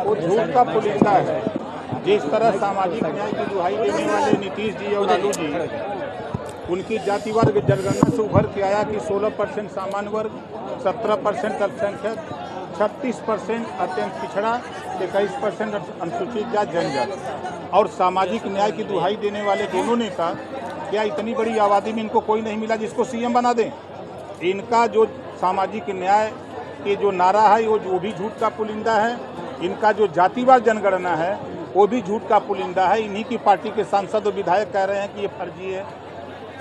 वो झूठ का पुलिंदा है। जिस तरह सामाजिक न्याय की दुहाई देने वाले नीतीश जी और लालू जी, उनकी जातिवाद जनगणना से उभर के आया कि 16% सामान्य वर्ग, 17% अल्पसंख्यक, 36% अत्यंत पिछड़ा, 21% अनुसूचित जाति जनजाति। और सामाजिक न्याय की दुहाई देने वाले दोनों नेता, क्या इतनी बड़ी आबादी में इनको कोई नहीं मिला जिसको सीएम बना दें? इनका जो सामाजिक न्याय के जो नारा है वो भी झूठ का पुलिंदा है। इनका जो जातिवाद जनगणना है वो भी झूठ का पुलिंदा है। इन्हीं की पार्टी के सांसद और विधायक कह रहे हैं कि ये फर्जी है।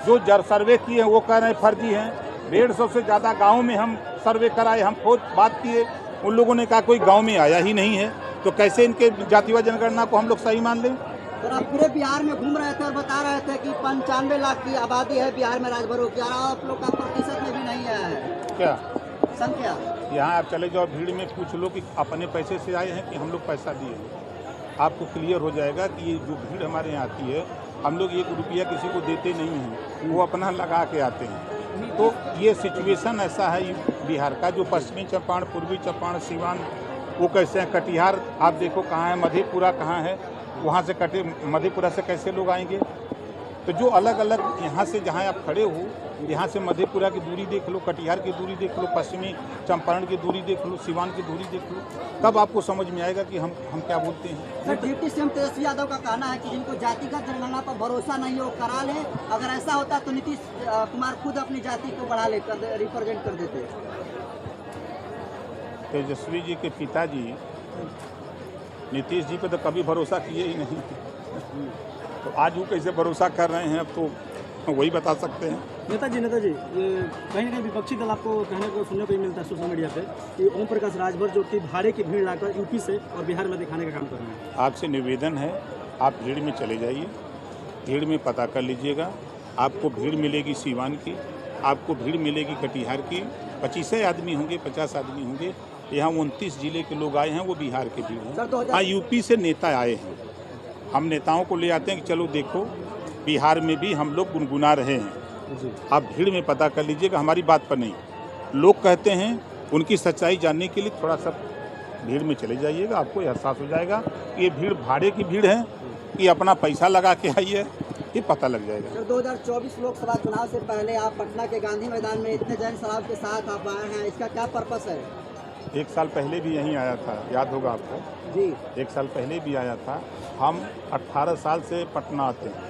जो सर्वे किए हैं वो कह रहे हैं फर्जी हैं। 150 से ज़्यादा गाँव में हम सर्वे कराए, हम खुद बात किए, उन लोगों ने कहा कोई गाँव में आया ही नहीं है। तो कैसे इनके जातिवाद जनगणना को हम लोग सही मान लें? सर, आप पूरे बिहार में घूम रहे थे और बता रहे थे कि 95 लाख की आबादी है बिहार में, राजभर क्या आप लोग का प्रतिशत में भी नहीं आया है क्या संख्या? यहाँ आप चले जाओ, भीड़ में पूछ लो कि अपने पैसे से आए हैं कि हम लोग पैसा दिए। आपको क्लियर हो जाएगा कि ये जो भीड़ हमारे यहाँ आती है, हम लोग 1 रुपया किसी को देते नहीं हैं, वो अपना लगा के आते हैं। तो ये सिचुएशन ऐसा है बिहार का। जो पश्चिमी चंपारण, पूर्वी चंपारण, सीवान, वो कैसे हैं, कटिहार आप देखो कहाँ है, मधेपुरा कहाँ है, वहाँ से मधेपुरा से कैसे लोग आएंगे? तो जो अलग अलग यहाँ से जहाँ आप खड़े हो, यहाँ से मधेपुरा की दूरी देख लो, कटिहार की दूरी देख लो, पश्चिमी चंपारण की दूरी देख लो, सीवान की दूरी देख लो, तब आपको समझ में आएगा कि हम क्या बोलते हैं। Sir, deputy CM Tejashwi Yadav का कहना है कि जिनको जातिगत जनगणना पर भरोसा नहीं हो करा ले। अगर ऐसा होता तो नीतीश कुमार खुद अपनी जाति को बढ़ा लेकर रिप्रेजेंट कर देते। तेजस्वी जी के पिताजी नीतीश जी पे तो कभी भरोसा किए ही नहीं, तो आज वो कैसे भरोसा कर रहे हैं अब तो वही बता सकते हैं। नेताजी ये कहीं ना कहीं विपक्षी दल आपको कहने को सुनने को ही मिलता है सोशल मीडिया पे कि ओम प्रकाश राजभर जो कि भाड़े की भीड़ लाकर यूपी से और बिहार में दिखाने का काम कर रहे हैं। आपसे निवेदन है, आप भीड़ में चले जाइए, भीड़ में पता कर लीजिएगा। आपको भीड़ मिलेगी सीवान की, आपको भीड़ मिलेगी कटिहार की। 25 आदमी होंगे, 50 आदमी होंगे। यहाँ 29 जिले के लोग आए हैं, वो बिहार के भीड़ हैं। हाँ, यूपी से नेता आए हैं। हम नेताओं को ले आते हैं कि चलो देखो बिहार में भी हम लोग गुनगुना रहे हैं। आप भीड़ में पता कर लीजिएगा, हमारी बात पर नहीं। लोग कहते हैं, उनकी सच्चाई जानने के लिए थोड़ा सा भीड़ में चले जाइएगा, आपको एहसास हो जाएगा कि ये भीड़ भाड़े की भीड़ है कि अपना पैसा लगा के आई है, ये पता लग जाएगा। 2024 लोकसभा चुनाव से पहले आप पटना के गांधी मैदान में इतने जैन सलाब के साथ आप आए हैं, इसका क्या पर्पस है? 1 साल पहले भी यहीं आया था, याद होगा आपको जी। 1 साल पहले भी आया था। हम 18 साल से पटना आते हैं।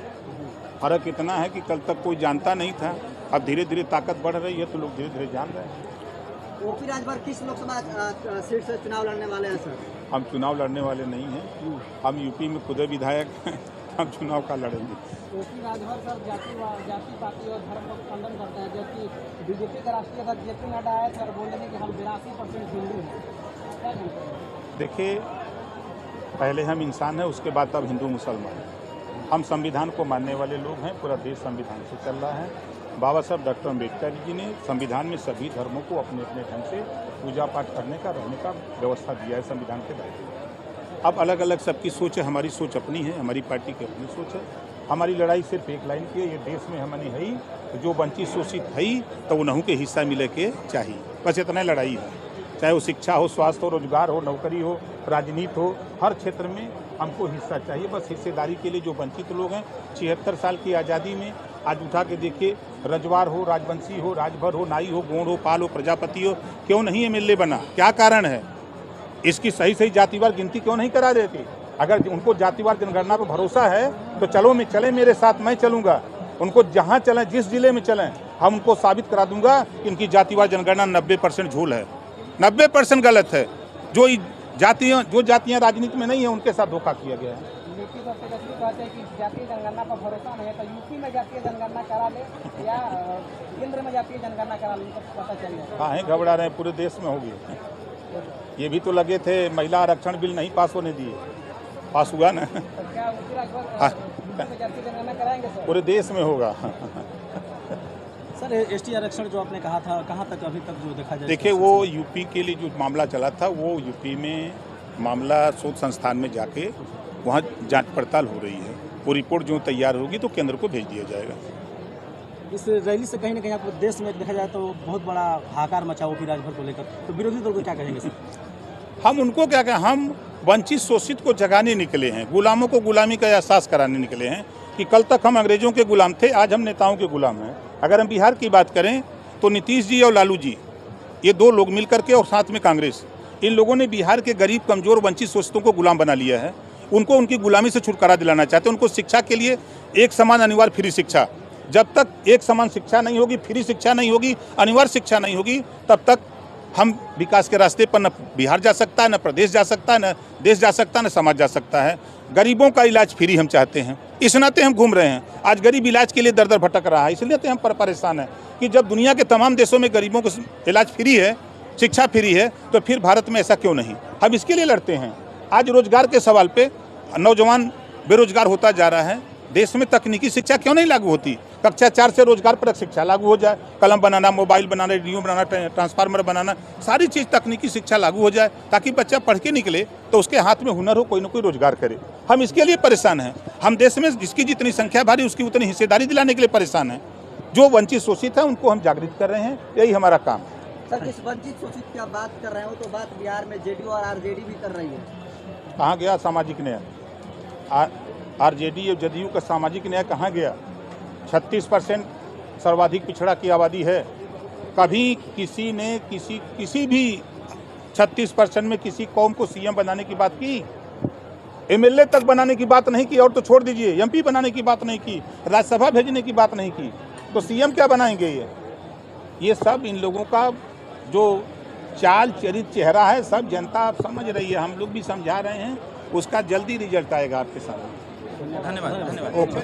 फर्क इतना है कि कल तक कोई जानता नहीं था, अब धीरे धीरे ताकत बढ़ रही है तो लोग धीरे धीरे जान रहे हैं। ओपी राजभर किस लोकसभा सीट से चुनाव लड़ने वाले हैं सर? हम चुनाव लड़ने वाले नहीं हैं, हम यूपी में खुद विधायक हैं, हम चुनाव का लड़ेंगे। ओपी राजभर सर जाति पाति और धर्म का खंडन करते हैं, जबकि बीजेपी का राष्ट्रीय अध्यक्ष जेपी नड्डा आए थे और बोले कि हम 82% हिंदू हैं। देखिए, पहले हम इंसान हैं, उसके बाद तब हिंदू मुसलमान हैं। हम संविधान को मानने वाले लोग हैं, पूरा देश संविधान से चल रहा है। बाबा साहब डॉक्टर अम्बेडकर जी ने संविधान में सभी धर्मों को अपने अपने ढंग से पूजा पाठ करने का, रहने का व्यवस्था दिया है संविधान के दायरे में। अब अलग अलग सबकी सोच है, हमारी सोच अपनी है, हमारी पार्टी की अपनी सोच है। हमारी लड़ाई सिर्फ एक लाइन की है, ये देश में हमने है ही, जो वंचित शोषित है ही, तो उन्हों के हिस्सा मिले के चाहिए, बस इतना लड़ाई है। चाहे वो शिक्षा हो, स्वास्थ्य हो, रोजगार हो, नौकरी हो, राजनीति हो, हर क्षेत्र में हमको हिस्सा चाहिए। बस हिस्सेदारी के लिए जो वंचित लोग हैं, 76 साल की आज़ादी में आज उठा के देखिए, रजवार हो, राजवंशी हो, राजभर हो, नाई हो, गोंड हो, पाल हो, प्रजापति हो, क्यों नहीं एमएलए बना? क्या कारण है? इसकी सही जातिवार गिनती क्यों नहीं करा देती? अगर उनको जातिवार जनगणना पर भरोसा है तो चलो मैं चले, मेरे साथ मैं चलूँगा। उनको जहाँ चलें, जिस जिले में चलें, हम उनको साबित करा दूंगा कि इनकी जातिवार जनगणना 90% झूल है, 90% गलत है। जो जातियाँ राजनीति में नहीं है, उनके साथ धोखा किया गया है। नीतीश और तेजस्वी कहते हैं कि जातीय जनगणना पर भरोसा नहीं है, तो यूपी में जातीय जनगणना करा ले या केंद्र में जातीय जनगणना करा ले, उनको पता चल जाए। हाँ, घबरा रहे हैं, पूरे देश में होगी। ये भी तो लगे थे एमएलए आरक्षण बिल नहीं पास होने दिए, पास हुआ ना। तो क्या ओपी राजभर जातीय जनगणना कराएंगे सर? पूरे देश में होगा। सर, एसटी आरक्षण जो आपने कहा था, कहाँ तक अभी तक जो देखा जाए? देखिए, वो यूपी के लिए जो मामला चला था, वो यूपी में मामला शोध संस्थान में जाके वहाँ जांच पड़ताल हो रही है। वो रिपोर्ट जो तैयार होगी तो केंद्र को भेज दिया जाएगा। इस रैली से कहीं ना कहीं आपको देश में देखा जाए तो बहुत बड़ा हाहाकार मचा ओपी राजभर को लेकर, तो विरोधी दल को क्या कहेंगे सर? हम उनको क्या कहें, हम वंचित शोषित को जगाने निकले हैं, गुलामों को गुलामी का एहसास कराने निकले हैं कि कल तक हम अंग्रेजों के गुलाम थे, आज हम नेताओं के गुलाम हैं। अगर हम बिहार की बात करें तो नीतीश जी और लालू जी, ये दो लोग मिल करके और साथ में कांग्रेस, इन लोगों ने बिहार के गरीब कमजोर वंचित शोषितों को गुलाम बना लिया है। उनको उनकी गुलामी से छुटकारा दिलाना चाहते हैं। उनको शिक्षा के लिए एक समान अनिवार्य फ्री शिक्षा, जब तक एक समान शिक्षा नहीं होगी, फ्री शिक्षा नहीं होगी, अनिवार्य शिक्षा नहीं होगी, तब तक हम विकास के रास्ते पर न बिहार जा सकता है, न प्रदेश जा सकता है, न देश जा सकता है, न समाज जा सकता है। गरीबों का इलाज फ्री हम चाहते हैं, इस नाते हम घूम रहे हैं। आज गरीब इलाज के लिए दर दर भटक रहा है, इसलिए तो हम परेशान हैं कि जब दुनिया के तमाम देशों में गरीबों को इलाज फ्री है, शिक्षा फ्री है, तो फिर भारत में ऐसा क्यों नहीं? हम इसके लिए लड़ते हैं। आज रोजगार के सवाल पे नौजवान बेरोजगार होता जा रहा है। देश में तकनीकी शिक्षा क्यों नहीं लागू होती? कक्षा 4 से रोजगार परक शिक्षा लागू हो जाए, कलम बनाना, मोबाइल बनाना, रेडियो बनाना, ट्रांसफार्मर बनाना, सारी चीज़ तकनीकी शिक्षा लागू हो जाए ताकि बच्चा पढ़ के निकले तो उसके हाथ में हुनर हो, कोई ना कोई रोजगार करे। हम इसके लिए परेशान हैं। हम देश में जिसकी जितनी संख्या भारी उसकी उतनी हिस्सेदारी दिलाने के लिए परेशान हैं। जो वंचित शोषित है उनको हम जागृत कर रहे हैं, यही हमारा काम है। सर, जिस वंचित शोषित की आप बात कर रहे हो तो बात बिहार में जेडीयू और आरजेडी भी कर रही है। कहाँ गया सामाजिक न्याय? आरजेडी और जदयू का सामाजिक न्याय कहाँ गया? 36% सर्वाधिक पिछड़ा की आबादी है। कभी किसी ने किसी भी 36% में किसी कौम को सीएम बनाने की बात की? एमएलए तक बनाने की बात नहीं की, और तो छोड़ दीजिए, एमपी बनाने की बात नहीं की, राज्यसभा भेजने की बात नहीं की, तो सीएम क्या बनाएंगे? ये सब इन लोगों का जो चाल चरित चेहरा है, सब जनता आप समझ रही है, हम लोग भी समझा रहे हैं। उसका जल्दी रिजल्ट आएगा आपके सामने। धन्यवाद। ओके।